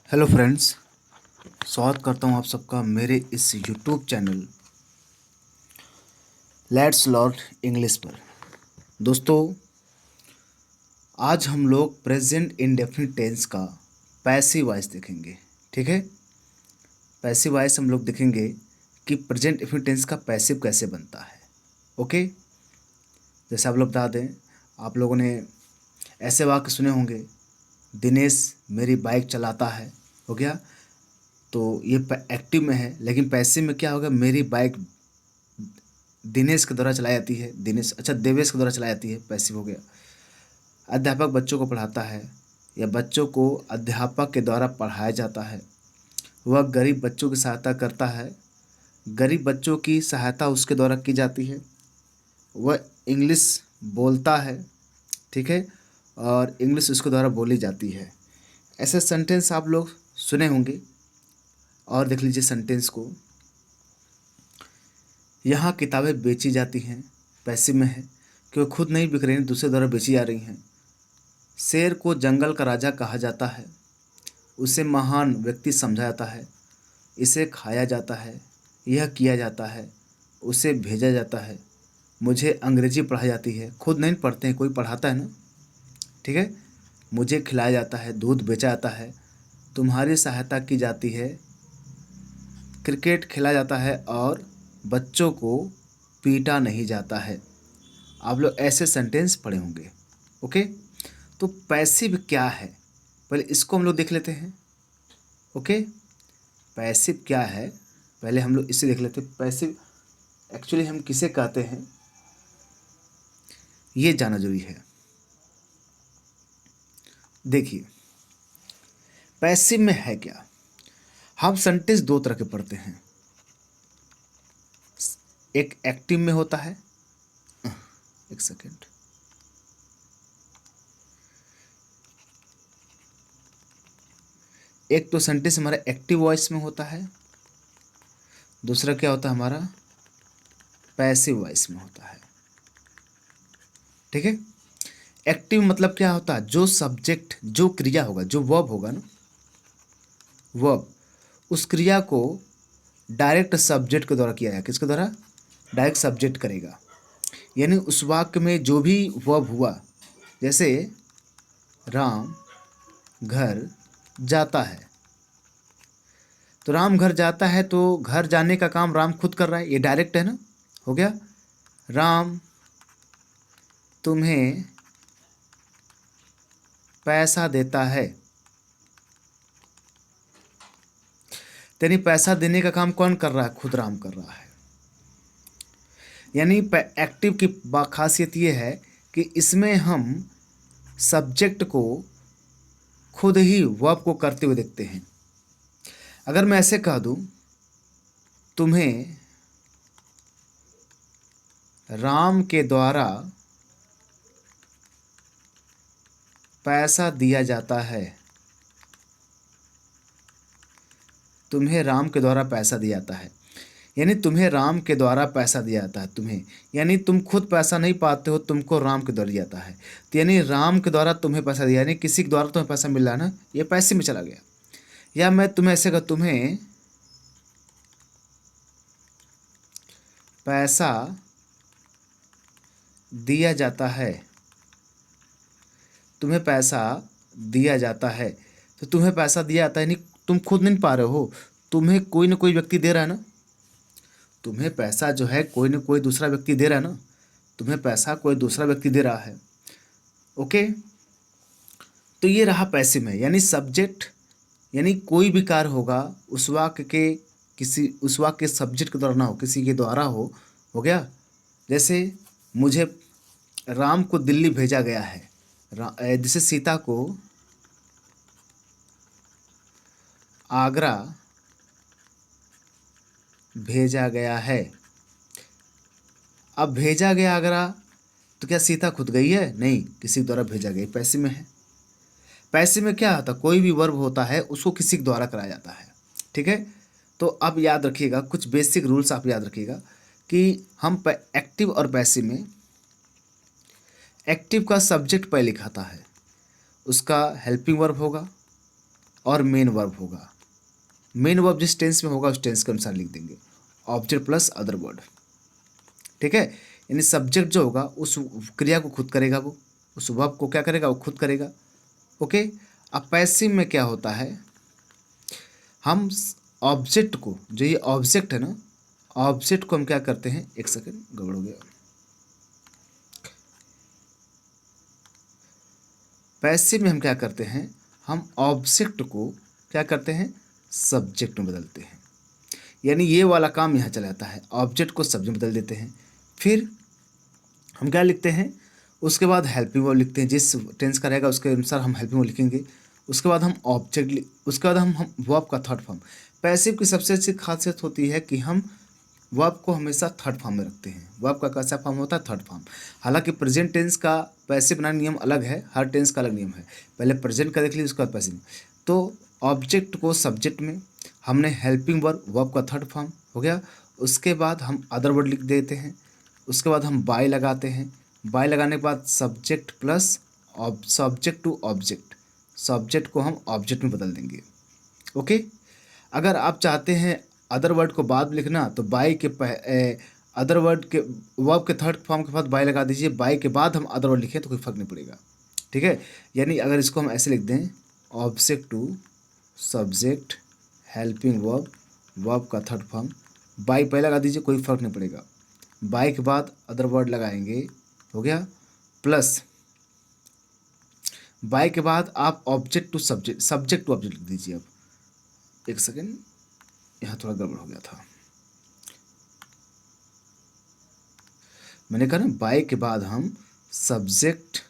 Hello friends, स्वागत करता हूं आप सबका मेरे इस YouTube channel let's learn English पर। दोस्तों, आज हम लोग प्रेजेंट इंडेफिनिट टेंस का पैसिव वॉइस देखेंगे। ठीक है, पैसिव वॉइस हम लोग देखेंगे कि प्रेजेंट इंडेफिनिट टेंस का पैसिव कैसे बनता है। ओके, जैसे आप लोग बता दें, आप लोगों ने ऐसे वाक्य सुने होंगे, दिनेश मेरी बाइक चलाता है। हो गया, तो ये एक्टिव में है, लेकिन पैसिव में क्या होगा, मेरी बाइक दिनेश के द्वारा चलाई जाती है। देवेश के द्वारा चलाई जाती है, पैसिव हो गया। अध्यापक बच्चों को पढ़ाता है या बच्चों को अध्यापक के द्वारा पढ़ाया जाता है। वह गरीब बच्चों की सहायता करता है, गरीब बच्चों की सहायता उसके द्वारा की जाती है। वह इंग्लिश बोलता है, ठीक है, और इंग्लिश उसके द्वारा बोली जाती है। ऐसे सेंटेंस आप लोग सुने होंगे। और देख लीजिए सेंटेंस को, यहाँ किताबें बेची जाती हैं, पैसिव में है कि वो खुद नहीं बिक रही हैं, दूसरे द्वारा बेची जा रही हैं। शेर को जंगल का राजा कहा जाता है, उसे महान व्यक्ति समझा जाता है। इसे खाया जाता है, यह किया जाता है, उसे भेजा जाता है। मुझे अंग्रेजी पढ़ाई जाती है, खुद नहीं पढ़ते हैं, कोई पढ़ाता है ना। ठीक है, मुझे खिलाया जाता है, दूध बेचा जाता है, तुम्हारी सहायता की जाती है, क्रिकेट खेला जाता है और बच्चों को पीटा नहीं जाता है। आप लोग ऐसे सेंटेंस पढ़े होंगे। ओके, तो पैसिव क्या है, पहले इसको हम लोग देख लेते हैं। ओके, पैसिव क्या है, पहले हम लोग इसे देख लेते हैं। पैसिव एक्चुअली हम किसे कहते हैं, ये जानना जरूरी है। देखिए, पैसिव में है क्या, हम सेंटेंस दो तरह के पढ़ते हैं। एक एक्टिव में होता है, एक सेकेंड, एक तो सेंटेंस हमारा एक्टिव वॉइस में होता है, दूसरा क्या होता है हमारा पैसिव वॉइस में होता है। ठीक है, एक्टिव मतलब क्या होता है, जो सब्जेक्ट, जो क्रिया होगा, जो वर्ब होगा ना, वर्ब, उस क्रिया को डायरेक्ट सब्जेक्ट के द्वारा किया जाए। किसके द्वारा, डायरेक्ट सब्जेक्ट करेगा। यानी उस वाक्य में जो भी वर्ब हुआ, जैसे राम घर जाता है, तो राम घर जाता है, तो घर जाने का काम राम खुद कर रहा है, ये डायरेक्ट है ना। हो गया, राम तुम्हें पैसा देता है, यानी पैसा देने का काम कौन कर रहा है, खुद राम कर रहा है। यानी एक्टिव की खासियत ये है कि इसमें हम सब्जेक्ट को खुद ही वर्ब को करते हुए देखते हैं। अगर मैं ऐसे कह दूं, तुम्हें राम के द्वारा पैसा दिया जाता है, तुम्हें राम के द्वारा पैसा दिया जाता है, यानी तुम्हें राम के द्वारा पैसा दिया जाता है। तुम्हें यानी तुम खुद पैसा नहीं पाते हो, तुमको राम के द्वारा दिया जाता है। तो यानी राम के द्वारा तुम्हें पैसा दिया, यानी किसी के द्वारा तुम्हें पैसा मिल रहा है ना, ये पैसे में चला गया। या मैं तुम्हें ऐसे कहूं, तुम्हें पैसा दिया जाता है, तुम्हें पैसा दिया जाता है, तो तुम्हें पैसा दिया जाता है, यानी तुम खुद नहीं पा रहे हो, तुम्हें कोई ना कोई व्यक्ति दे रहा है ना। तुम्हें पैसा जो है कोई ना कोई दूसरा व्यक्ति दे रहा है ना, तुम्हें पैसा कोई दूसरा व्यक्ति दे रहा है। ओके, तो ये रहा पैसिव में, यानी सब्जेक्ट, यानी कोई भी कार्य होगा उस वाक्य के उस वाक्य के सब्जेक्ट के द्वारा ना हो, किसी के द्वारा हो गया। जैसे मुझे राम को दिल्ली भेजा गया है, जैसे सीता को आगरा भेजा गया है। अब भेजा गया आगरा, तो क्या सीता खुद गई है, नहीं, किसी द्वारा भेजा गया, पैसिव में है। पैसिव में क्या होता है, कोई भी वर्ब होता है उसको किसी के द्वारा कराया जाता है। ठीक है, तो अब याद रखिएगा कुछ बेसिक रूल्स, आप याद रखिएगा कि हम एक्टिव और पैसिव में, एक्टिव का सब्जेक्ट पहले लिखाता है, उसका हेल्पिंग वर्ब होगा और मेन वर्ब होगा। मेन वर्ब जिस टेंस में होगा उस टेंस के अनुसार लिख देंगे, ऑब्जेक्ट प्लस अदर वर्ड। ठीक है, यानी सब्जेक्ट जो होगा उस क्रिया को खुद करेगा, वो उस वर्ब को क्या करेगा, वो खुद करेगा। ओके, अब पैसिव में क्या होता है, हम ऑब्जेक्ट को, जो ये ऑब्जेक्ट है ना, ऑब्जेक्ट को हम क्या करते हैं, एक सेकंड गड़बड़ हो गया। पैसिव में हम क्या करते हैं, हम ऑब्जेक्ट को क्या करते हैं, सब्जेक्ट में बदलते हैं। यानी ये वाला काम यहाँ चला जाता है, ऑब्जेक्ट को सब्जेक्ट में बदल देते हैं। फिर हम क्या लिखते हैं, उसके बाद हेल्पिंग वर्ब लिखते हैं, जिस टेंस का रहेगा उसके अनुसार हम हेल्पिंग वर्ब लिखेंगे। उसके बाद हम उसके बाद हम वर्ब का थर्ड फॉर्म। पैसिव की सबसे अच्छी खासियत होती है कि हम वर्ब को हमेशा थर्ड फॉर्म में रखते हैं। वर्ब का कैसा फॉर्म होता है, थर्ड फॉर्म। हालांकि प्रेजेंट टेंस का पैसिव बनाने नियम अलग है, हर टेंस का अलग नियम है। पहले प्रेजेंट का देख लीजिए, उसके बाद पैसिव। तो ऑब्जेक्ट को सब्जेक्ट में हमने हेल्पिंग वर्ब, वर्ब का थर्ड फॉर्म हो गया। उसके बाद हम अदर वर्ड लिख देते हैं। उसके बाद हम बाय लगाते हैं। बाय लगाने के बाद subject plus subject to object, subject को हम ऑब्जेक्ट में बदल देंगे। ओके, अगर आप चाहते हैं अदर वर्ड को बाद में लिखना तो बाय के अदर वर्ड के वर्ब के थर्ड फॉर्म के बाद बाय लगा दीजिए, बाय के बाद हम अदर वर्ड लिखें तो कोई फर्क नहीं पड़ेगा। ठीक है, यानी अगर इसको हम ऐसे लिख दें, object to subject helping verb, verb का थर्ड फॉर्म, बाय पहले लगा दीजिए, कोई फर्क नहीं पड़ेगा। बाय के बाद अदर वर्ड लगाएंगे, हो गया। प्लस बाय के बाद आप object to subject, subject to object लिख दीजिए। अब एक सेकेंड, यहाँ थोड़ा गड़बड़ हो गया था। मैंने कहा ना, बाय के बाद हम सब्जेक्ट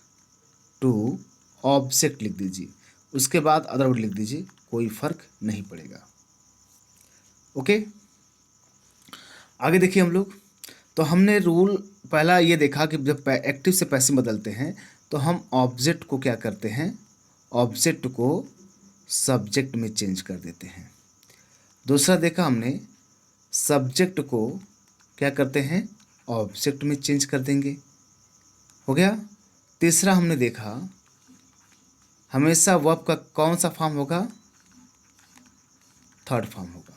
टू ऑब्जेक्ट लिख दीजिए, उसके बाद अदर वर्ड लिख दीजिए, कोई फर्क नहीं पड़ेगा। ओके, आगे देखिए हम लोग। तो हमने रूल पहला ये देखा कि जब एक्टिव से पैसिव बदलते हैं तो हम ऑब्जेक्ट को क्या करते हैं, ऑब्जेक्ट को सब्जेक्ट में चेंज कर देते हैं। दूसरा देखा हमने, सब्जेक्ट को क्या करते हैं, ऑब्जेक्ट में चेंज कर देंगे, हो गया। तीसरा हमने देखा, हमेशा वर्ब का कौन सा फॉर्म होगा, थर्ड फॉर्म होगा।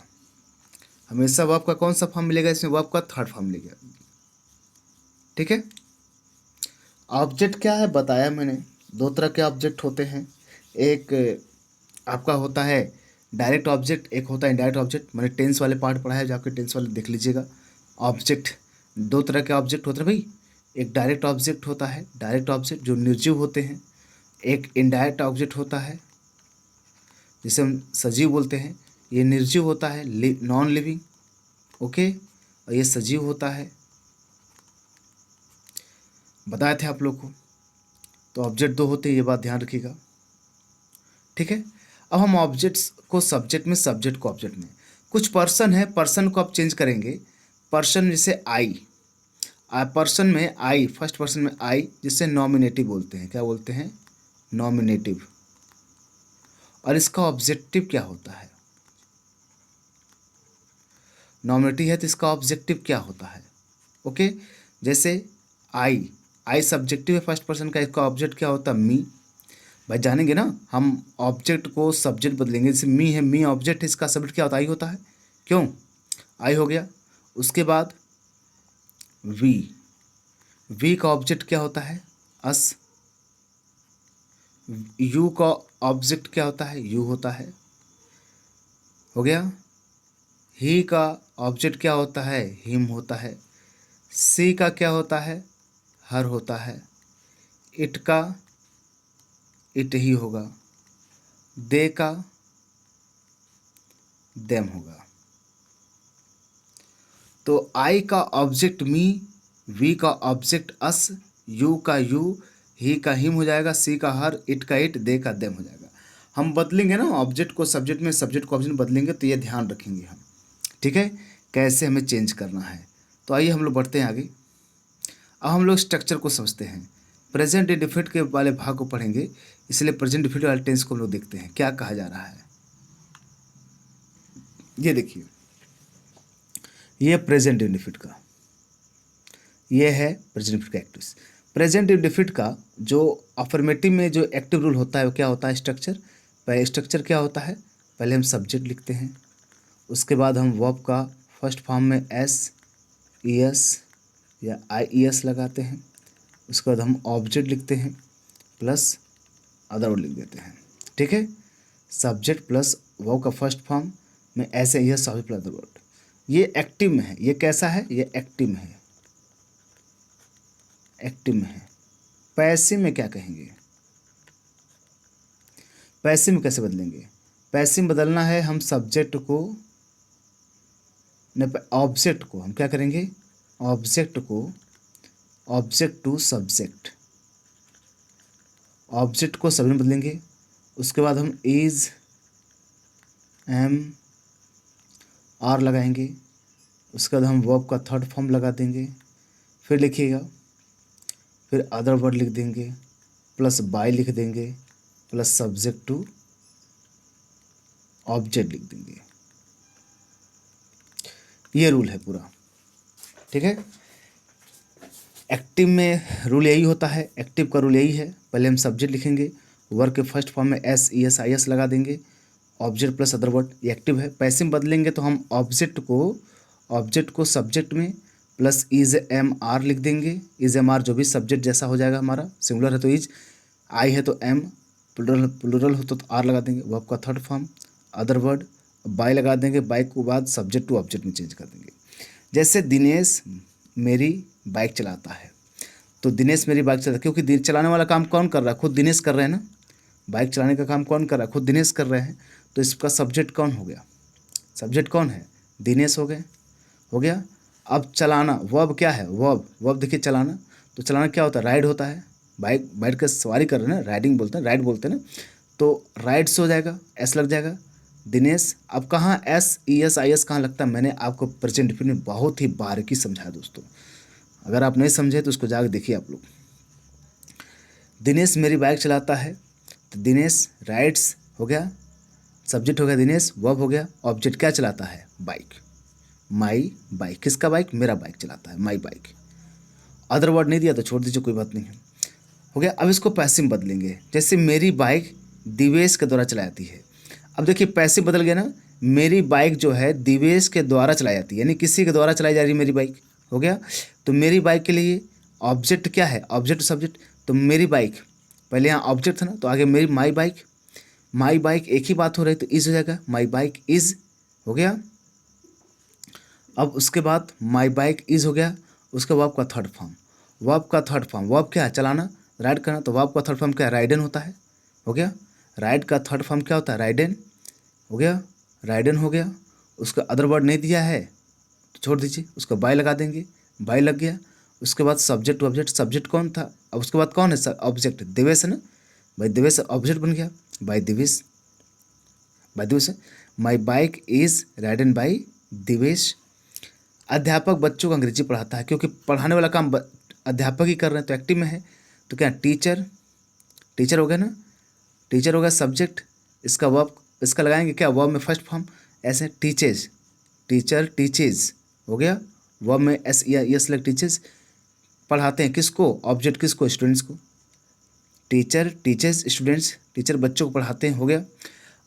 हमेशा वर्ब का कौन सा फॉर्म मिलेगा, इसमें वर्ब का थर्ड फॉर्म मिलेगा। ठीक है, ऑब्जेक्ट क्या है बताया मैंने, दो तरह के ऑब्जेक्ट होते हैं। एक आपका होता है डायरेक्ट ऑब्जेक्ट, एक होता है इनडायरेक्ट ऑब्जेक्ट। मैंने टेंस वाले पार्ट पढ़ा है, जाके टेंस वाले देख लीजिएगा। ऑब्जेक्ट, दो तरह के ऑब्जेक्ट होते हैं भाई। एक डायरेक्ट ऑब्जेक्ट होता है, डायरेक्ट ऑब्जेक्ट जो निर्जीव होते हैं। एक इनडायरेक्ट ऑब्जेक्ट होता है जिसे हम सजीव बोलते हैं, ये निर्जीव होता है, नॉन लिविंग। ओके, और ये सजीव होता है, बताए थे आप लोग को। तो ऑब्जेक्ट दो होते हैं, ये बात ध्यान रखिएगा। ठीक है, अब हम ऑब्जेक्ट्स को सब्जेक्ट में, सब्जेक्ट को ऑब्जेक्ट में। कुछ पर्सन है, पर्सन को आप चेंज करेंगे। पर्सन जैसे आई, पर्सन में आई, फर्स्ट पर्सन में आई, जिससे नॉमिनेटिव बोलते हैं। क्या बोलते हैं, नॉमिनेटिव। और इसका ऑब्जेक्टिव क्या होता है, नॉमिनेटिव है तो इसका ऑब्जेक्टिव क्या होता है। ओके, जैसे आई, आई सब्जेक्टिव है फर्स्ट पर्सन का, इसका ऑब्जेक्ट क्या होता है, मी। भाई जानेंगे ना, हम ऑब्जेक्ट को सब्जेक्ट बदलेंगे। जैसे मी है, मी ऑब्जेक्ट है, इसका सब्जेक्ट क्या होता है, आई होता है। क्यों, आई हो गया। उसके बाद वी, वी का ऑब्जेक्ट क्या होता है, अस। यू का ऑब्जेक्ट क्या होता है, यू होता है, हो गया। ही का ऑब्जेक्ट क्या होता है, हिम होता है। सी का क्या होता है, हर होता है। इट का इट ही होगा। दे का देम होगा। तो आई का ऑब्जेक्ट मी, वी का ऑब्जेक्ट अस, यू का यू, ही का हिम हो जाएगा, सी का हर, इट का इट, दे का देम हो जाएगा। हम बदलेंगे ना ऑब्जेक्ट को सब्जेक्ट में, सब्जेक्ट को ऑब्जेक्ट बदलेंगे, तो ये ध्यान रखेंगे हम। ठीक है, कैसे हमें चेंज करना है। तो आइए हम लोग बढ़ते हैं आगे। अब हम लोग स्ट्रक्चर को समझते हैं। प्रेजेंट इंडेफिनिट के वाले भाग को पढ़ेंगे, इसलिए प्रेजेंट इंडेफिनिट वाले टेंस को हम लोग देखते हैं क्या कहा जा रहा है। ये देखिए, ये प्रेजेंट इंडेफिनिट का, ये है प्रेजेंट इंडेफिनिट का एक्टिव। प्रेजेंट इंडेफिनिट का जो अफर्मेटिव में जो एक्टिव रूल होता है वो क्या होता है, स्ट्रक्चर। पहले स्ट्रक्चर क्या होता है, पहले हम सब्जेक्ट लिखते हैं, उसके बाद हम वर्ब का फर्स्ट फॉर्म में एस ई एस या आई ई एस लगाते हैं, उसके बाद हम ऑब्जेक्ट लिखते हैं प्लस अदर वर्ड लिख देते हैं। ठीक है, सब्जेक्ट प्लस वर्ब का फर्स्ट फॉर्म में ऐसे यह सब्जेक्ट प्लस अदर वर्ड। ये एक्टिव में है, ये कैसा है, ये एक्टिव में है, एक्टिव में है। पैसिव में क्या कहेंगे, पैसिव में कैसे बदलेंगे, पैसिव में बदलना है हम सब्जेक्ट को न ऑब्जेक्ट को हम क्या करेंगे, ऑब्जेक्ट को ऑब्जेक्ट टू सब्जेक्ट, ऑब्जेक्ट को सब्जेक्ट में बदलेंगे। उसके बाद हम इज एम आर लगाएंगे, उसके बाद हम वर्ब का थर्ड फॉर्म लगा देंगे, फिर लिखिएगा, फिर अदर वर्ड लिख देंगे प्लस बाय लिख देंगे प्लस सब्जेक्ट टू ऑब्जेक्ट लिख देंगे। ये रूल है पूरा। ठीक है, एक्टिव में रूल यही होता है, एक्टिव का रूल यही है, पहले हम सब्जेक्ट लिखेंगे, वर्ब के फर्स्ट फॉर्म में S E S I S लगा देंगे, ऑब्जेक्ट प्लस अदर वर्ड, ये एक्टिव है। पैसिव में बदलेंगे तो हम ऑब्जेक्ट को सब्जेक्ट में प्लस इज एम आर लिख देंगे, इज एम आर जो भी सब्जेक्ट जैसा हो जाएगा हमारा, सिंगुलर है तो इज, आई है तो एम, प्लूरल हो तो आर लगा देंगे, वर्ब का third form, other word, by लगा देंगे, बाय के बाद सब्जेक्ट टू ऑब्जेक्ट में चेंज कर देंगे। जैसे दिनेश मेरी बाइक चलाता है, तो दिनेश मेरी बाइक चलाता है, क्योंकि चलाने वाला काम कौन कर रहा है, खुद दिनेश कर रहे हैं ना, बाइक चलाने का काम कौन कर रहा है, खुद दिनेश कर रहे हैं, तो इसका सब्जेक्ट कौन हो गया, सब्जेक्ट कौन है, दिनेश हो गया। अब चलाना वर्ब क्या है, वर्ब देखिए चलाना, तो चलाना क्या होता है, राइड होता है, बाइक बैठ कर सवारी कर रहे हैं ना, राइडिंग बोलते हैं, राइड बोलते हैं ना, तो राइड्स हो जाएगा, एस लग जाएगा, दिनेश। अब कहाँ S E S I S कहाँ लगता है, मैंने आपको प्रेजेंट इंडेफिनिट में बहुत ही बारीकी समझाया दोस्तों, अगर आप नहीं समझे तो उसको जाकर देखिए आप लोग। दिनेश मेरी बाइक चलाता है, तो दिनेश राइड्स हो गया, सब्जेक्ट हो गया दिनेश, वर्ब हो गया, ऑब्जेक्ट क्या चलाता है, बाइक, माई बाइक, किसका बाइक, मेरा बाइक चलाता है, माई बाइक। अदर वर्ड नहीं दिया तो छोड़ दीजिए, कोई बात नहीं है, हो गया। अब इसको पैसिव बदलेंगे, जैसे मेरी बाइक दिवेश के द्वारा चलाई जाती है। अब देखिए पैसिव बदल गया ना, मेरी बाइक जो है दिवेश के द्वारा चलाई जाती है, यानी किसी के द्वारा चलाई जा रही है मेरी बाइक, हो गया। तो मेरी बाइक के लिए ऑब्जेक्ट क्या है, ऑब्जेक्ट सब्जेक्ट, तो मेरी बाइक, पहले यहाँ ऑब्जेक्ट था ना, तो आगे मेरी माई बाइक एक ही बात हो रही तो इज हो जाएगा, माई बाइक इज, हो गया। अब उसके बाद माई बाइक इज हो गया, उसके वर्ब का थर्ड फॉर्म, वर्ब क्या है, चलाना, राइड करना, तो वर्ब का थर्ड फॉर्म क्या है, राइडन होता है, हो गया। राइड का थर्ड फॉर्म क्या होता है, राइडन, हो गया, राइडन हो गया। उसका अदर वर्ड नहीं दिया है तो छोड़ दीजिए, उसका बाय लगा देंगे, बाय लग गया। उसके बाद सब्जेक्ट टू ऑब्जेक्ट, सब्जेक्ट कौन था, अब उसके बाद कौन है ऑब्जेक्ट, दिवेश है ना, भाई दिवेश ऑब्जेक्ट बन गया, by Divesh, my bike is ridden by Divesh. अध्यापक बच्चों को अंग्रेजी पढ़ाता है, क्योंकि पढ़ाने वाला काम अध्यापक ही कर रहे हैं, तो एक्टिव में है, तो क्या टीचर हो गया ना, टीचर हो गया सब्जेक्ट, इसका वर्ब, इसका लगाएंगे क्या, वर्ब में फर्स्ट फॉर्म ऐसे टीचेज, टीचर टीचेज हो गया, वर्ब में एस या यस लग, टीचेज। पढ़ाते हैं किसको, ऑब्जेक्ट किसको, स्टूडेंट्स को, टीचर टीचेज स्टूडेंट्स, टीचर बच्चों को पढ़ाते हैं, हो गया।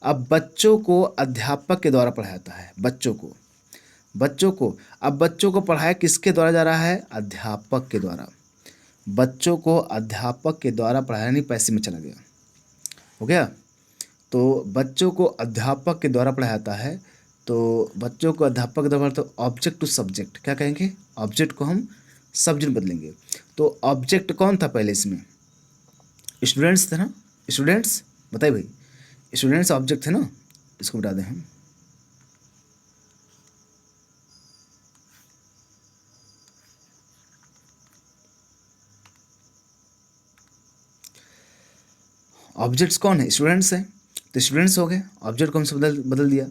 अब बच्चों को अध्यापक के द्वारा पढ़ाया जाता है, बच्चों को अब बच्चों को पढ़ाया किसके द्वारा जा रहा है, अध्यापक के द्वारा, बच्चों को अध्यापक के द्वारा पढ़ाया, नहीं पैसे में चला गया, हो गया। तो बच्चों को अध्यापक के द्वारा पढ़ाया जाता है, तो बच्चों को अध्यापक के द्वारा, तो ऑब्जेक्ट टू सब्जेक्ट क्या कहेंगे, ऑब्जेक्ट को हम सब्जेक्ट बदलेंगे। तो ऑब्जेक्ट कौन था पहले इसमें, स्टूडेंट्स थे ना, स्टूडेंट्स, बताइए भाई, स्टूडेंट्स ऑब्जेक्ट थे ना, इसको बता दें हम, ऑब्जेक्ट्स कौन है, स्टूडेंट्स हैं, तो स्टूडेंट्स हो गए, ऑब्जेक्ट को हमसे बदल दिया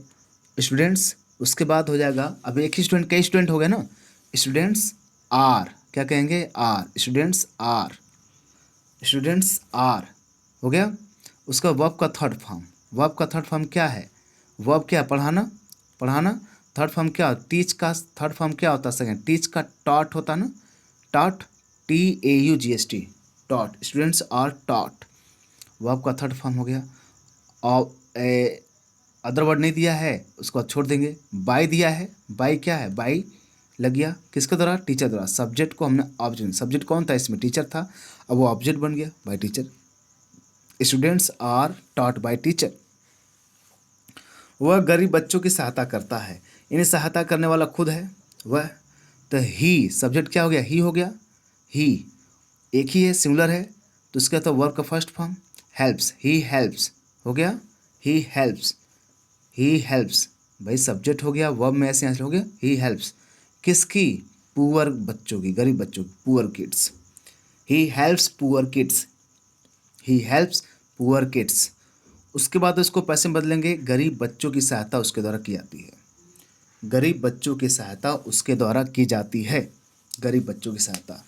स्टूडेंट्स। उसके बाद हो जाएगा, अब एक ही स्टूडेंट, कई स्टूडेंट हो गए ना, स्टूडेंट्स आर, क्या कहेंगे, आर, स्टूडेंट्स आर, हो गया। उसका वर्ब का थर्ड फॉर्म क्या है, वर्ब क्या है, पढ़ाना, थर्ड फॉर्म क्या, टीच का थर्ड फॉर्म क्या होता है, सेकेंड, टीच का टॉट होता ना, taught, TAUGST, taught, students are taught, verb का थर्ड फॉर्म हो गया। और अदर वर्ड नहीं दिया है उसको बाद छोड़ देंगे। बाय दिया है, बाय क्या है, बाय लग गया किसके द्वारा, टीचर द्वारा। सब्जेक्ट को हमने ऑब्जेक्ट, सब्जेक्ट कौन था इसमें, टीचर था, अब वो ऑब्जेक्ट बन गया by teacher. Students are taught by teacher. वह गरीब बच्चों की सहायता करता है, इन्हें सहायता करने वाला खुद है वह। तो ही सब्जेक्ट क्या हो गया, ही हो गया। ही एक ही है, सिंगुलर है, तो इसका तो वर्ब का first form. Helps, he helps हो गया, ही हेल्प्स, ही हेल्प्स भाई सब्जेक्ट हो गया, वर्ब में ऐसे आंसर हो गया, ही हेल्प्स किसकी, पुअर बच्चों की, गरीब बच्चों की, poor kids. He helps poor kids, he helps poor kids. उसके बाद उसको पैसे में बदलेंगे, गरीब बच्चों की सहायता उसके द्वारा की जाती है, गरीब बच्चों की सहायता उसके द्वारा की जाती है, गरीब बच्चों की सहायता।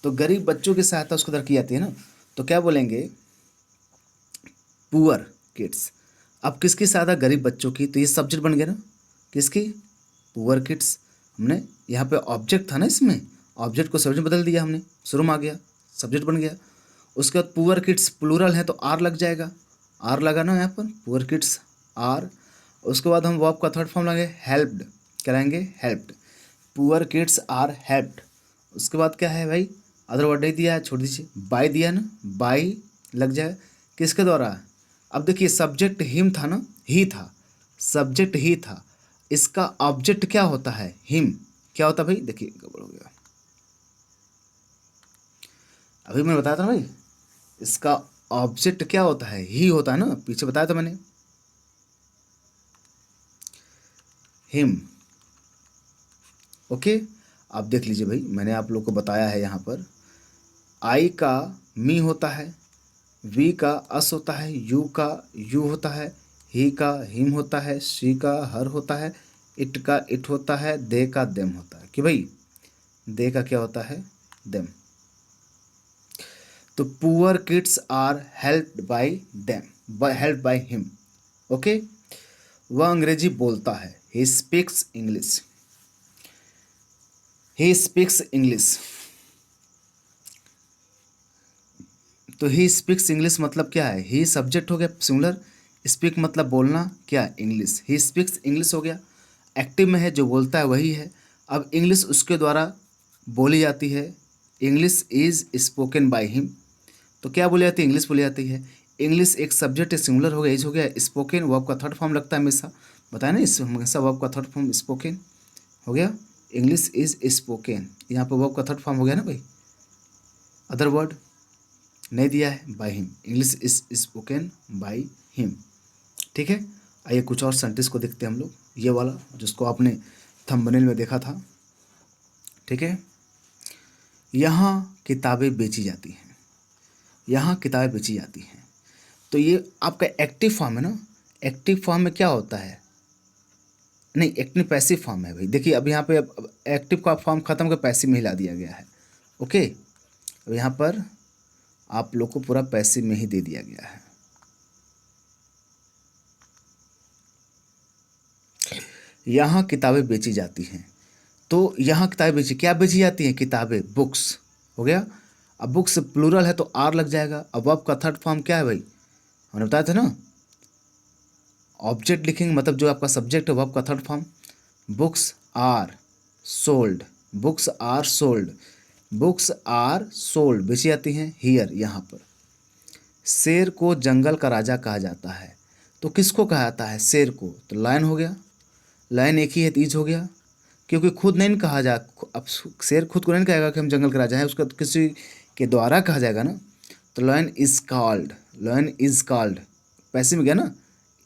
तो गरीब बच्चों की सहायता उसके द्वारा की जाती है ना, तो क्या बोलेंगे, पुअर किड्स। अब किसकी सहायता, गरीब बच्चों की, तो ये सब्जेक्ट बन गया ना, किसकी, पुअर किड्स। हमने यहाँ पे ऑब्जेक्ट था ना, इसमें ऑब्जेक्ट को सब्जेक्ट बदल दिया हमने, शुरू में आ गया, सब्जेक्ट बन गया। उसके बाद पुअर किड्स प्लूरल है तो आर लग जाएगा, आर लगा ना यहाँ पर, पुअर किड्स आर। उसके बाद हम वर्ब का थर्ड फॉर्म लगाएंगे, हेल्प्ड कराएंगे, helped, poor kids are helped. उसके बाद क्या है भाई, अदर वर्ड नहीं दिया है, छोड़ दीजिए, बाय दिया है ना, बाय लग जाए किसके द्वारा। अब देखिए सब्जेक्ट हिम था ना, ही था, सब्जेक्ट ही था, इसका ऑब्जेक्ट क्या होता है, हिम। क्या होता है भाई, देखिए गड़बड़ हो गया, अभी मैंने बताया था ना भाई, इसका ऑब्जेक्ट क्या होता है, ही होता है ना, पीछे बताया था मैंने, हिम। ओके, आप देख लीजिए भाई, मैंने आप लोग को बताया है यहाँ पर, आई का मी होता है, वी का अस होता है, यू का यू होता है, ही का हिम होता है, शी का हर होता है, इट का इट होता है, दे का देम होता है, कि भाई दे का क्या होता है, देम। तो poor kids are helped by them, help by him. Okay, वह अंग्रेजी बोलता है, he speaks English, he speaks English. तो ही स्पीक्स इंग्लिश मतलब क्या है, ही सब्जेक्ट हो गया सिंगुलर, स्पीक मतलब बोलना, क्या, इंग्लिश, ही स्पीक्स इंग्लिश हो गया, एक्टिव में है, जो बोलता है वही है। अब इंग्लिश उसके द्वारा बोली जाती है, English is spoken by him. तो क्या बोली जाती है, इंग्लिश बोली जाती है। इंग्लिश एक सब्जेक्ट सिंगुलर हो गया, इज हो गया, स्पोकन वर्ब का थर्ड फॉर्म लगता है हमेशा, बताया ना, इस हमेशा वर्ब का थर्ड फॉर्म स्पोकन हो गया, इंग्लिश इज स्पोकन, यहाँ पर वर्ब का थर्ड फॉर्म हो गया ना भाई, अदर वर्ड नहीं दिया है, by him, English is spoken by him. ठीक है, आइए कुछ और सेंटेंस को देखते हैं हम लोग, ये वाला जिसको आपने थंबनेल में देखा था। ठीक है, यहाँ किताबें बेची जाती हैं, यहाँ किताबें बेची जाती हैं, तो ये आपका एक्टिव फॉर्म है ना, एक्टिव फॉर्म में क्या होता है, नहीं एक्टिव पैसिव फॉर्म है भाई, देखिए अब यहाँ पे एक्टिव का फॉर्म खत्म कर पैसिव में हिला दिया गया है। ओके, अब यहाँ पर आप लोग को पूरा पैसिव में ही दे दिया गया है। यहाँ किताबें बेची जाती हैं, तो यहाँ किताबें बेची, क्या बेची जाती हैं, किताबें, बुक्स हो गया। अब बुक्स प्लूरल है तो आर लग जाएगा। अब वर्ब का थर्ड फॉर्म क्या है भाई, हमने बताया था ना, ऑब्जेक्ट लिखेंगे, मतलब जो आपका सब्जेक्ट है वर्ब का third form, books are sold, books are sold, books are sold बेची जाती हैं हियर, यहाँ पर। शेर को जंगल का राजा कहा जाता है, तो किसको कहा जाता है, शेर को, तो लायन हो गया, लायन एक ही है, तीज हो गया, क्योंकि खुद नहीं कहा जा, अब शेर खुद को नहीं कहेगा कि हम जंगल के राजा हैं, उसका तो किसी के द्वारा कहा जाएगा ना। तो lion is called, lion is called पैसे में गया ना,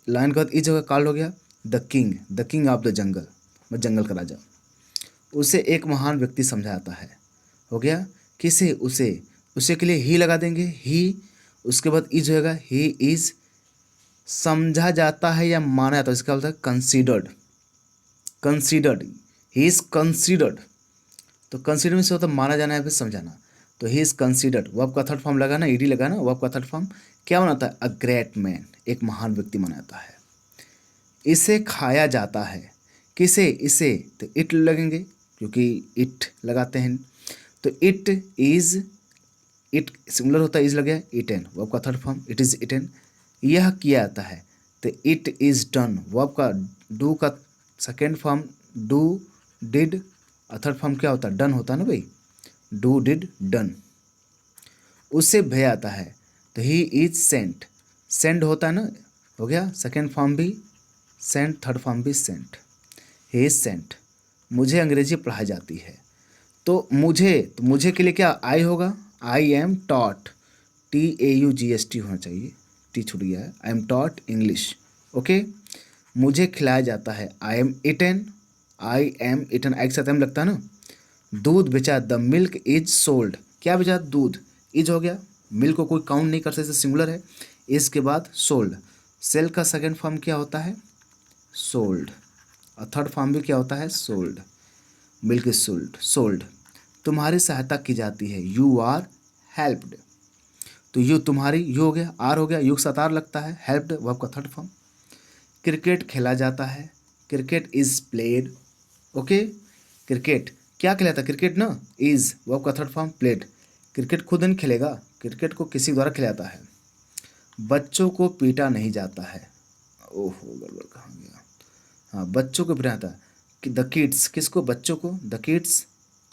लायन का इज जगह कॉल्ड हो गया, the king of the jungle, मतलब जंगल का राजा। उसे एक महान व्यक्ति समझाता है, हो गया, किसे, उसे, उसे के लिए ही लगा देंगे, ही, उसके बाद इज होगा, ही इज समझा जाता है या माना जाता है, इसका मतलब considered, considered, he is considered. तो कंसीडर में से होता है माना जाना है, फिर समझाना, तो ही इज कंसीडर्ड, वर्ब का थर्ड फॉर्म लगा ना, ईडी लगा ना, वर्ब का थर्ड फॉर्म क्या बनाता है, अ ग्रेट मैन, एक महान व्यक्ति माना जाता है। इसे खाया जाता है, किसे, इसे, तो इट लगेंगे, क्योंकि इट लगाते हैं, तो इट इज, इट सिंगुलर होता है, इज लगे, इटेन, वर्ब का third form, it is eaten, यह किया जाता है। तो इट इज़ डन, वर्ब का डू का सेकेंड फॉर्म डू, डिड, और थर्ड फॉर्म क्या होता है? डन होता है ना भाई, डू डिड डन। उसे भेजा जाता है, तो ही इज सेंट, सेंड होता है ना, हो गया सेकेंड फॉर्म भी सेंट, थर्ड फॉर्म भी सेंट, ही इज सेंट। मुझे अंग्रेजी पढ़ाई जाती है, तो मुझे के लिए क्या आई होगा? आई एम टॉट, TAUGST होना चाहिए, टी छूट गया है। I am taught English, okay. मुझे खिलाया जाता है, I am eaten, I am eaten, एक साथ एम लगता है ना। दूध बेचा, द मिल्क इज सोल्ड, क्या बेचा? दूध, इज हो गया, मिल्क को कोई काउंट नहीं कर सकते, सिंगुलर है। इज के बाद सोल्ड, सेल का सेकेंड फॉर्म क्या होता है? सोल्ड, और थर्ड फॉर्म भी क्या होता है? Sold, milk is sold, sold. तुम्हारी सहायता की जाती है, यू आर हेल्प्ड, तो यू तुम्हारी, यू हो गया, आर हो गया, यू के साथ आर लगता है, हेल्प्ड वर्ब का थर्ड फॉर्म। क्रिकेट खेला जाता है, cricket is played, okay. Cricket क्या खिलाता है? क्रिकेट ना, इज वर्ब का थर्ड फॉर्म, प्लेड। क्रिकेट खुद नहीं खेलेगा, क्रिकेट को किसी द्वारा खिलाता है। बच्चों को पीटा नहीं जाता है, ओहो गड़बड़ कहाँ गया, हाँ बच्चों को पीटा जाता है। द किड्स, किसको? बच्चों को, the kids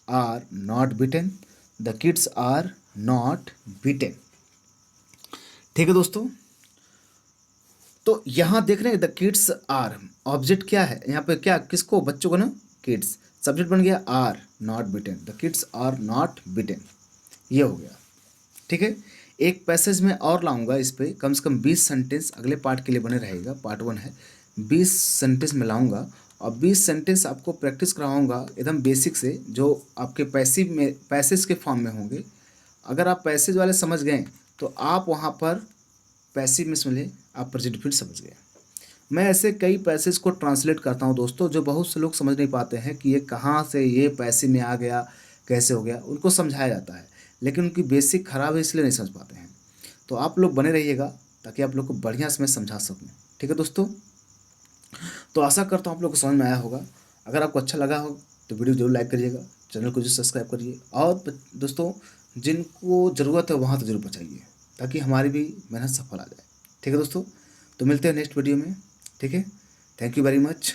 are not bitten, the kids are not bitten. ठीक है दोस्तों, तो यहाँ देख रहे हैं द किड्स आर, ऑब्जेक्ट क्या है यहाँ पे? क्या, किसको? बच्चों को ना, किड्स। सब्जेक्ट बन गया are not bitten, the kids are not bitten, ये हो गया। ठीक है, एक पैसेज में और लाऊंगा, इस पे कम से कम 20 सेंटेंस अगले पार्ट के लिए बने रहेगा, पार्ट 1 है। 20 सेंटेंस में लाऊंगा, और 20 सेंटेंस आपको प्रैक्टिस कराऊंगा एकदम बेसिक से, जो आपके पैसिव में, पैसेज के फॉर्म में होंगे। अगर आप पैसेज वाले समझ गए तो आप वहाँ पर पैसिव में समझे, आप प्रेजेंट फिर समझ गए। मैं ऐसे कई पैसेज को ट्रांसलेट करता हूँ दोस्तों, जो बहुत से लोग समझ नहीं पाते हैं कि ये कहाँ से ये पैसिव में आ गया, कैसे हो गया, उनको समझाया जाता है, लेकिन उनकी बेसिक खराब है, इसलिए नहीं समझ पाते हैं। तो आप लोग बने रहिएगा, ताकि आप लोग को बढ़िया से मैं समझा सकूँ। ठीक है दोस्तों, तो आशा करता हूँ आप लोग को समझ में आया होगा। अगर आपको अच्छा लगा हो तो वीडियो जरूर लाइक करिएगा, चैनल को जरूर सब्सक्राइब करिए, और दोस्तों जिनको ज़रूरत है वहाँ तो जरूर पहुँचाइए, ताकि हमारी भी मेहनत सफल आ जाए। ठीक है दोस्तों, तो मिलते हैं नेक्स्ट वीडियो में। ठीक है, थैंक यू वेरी मच।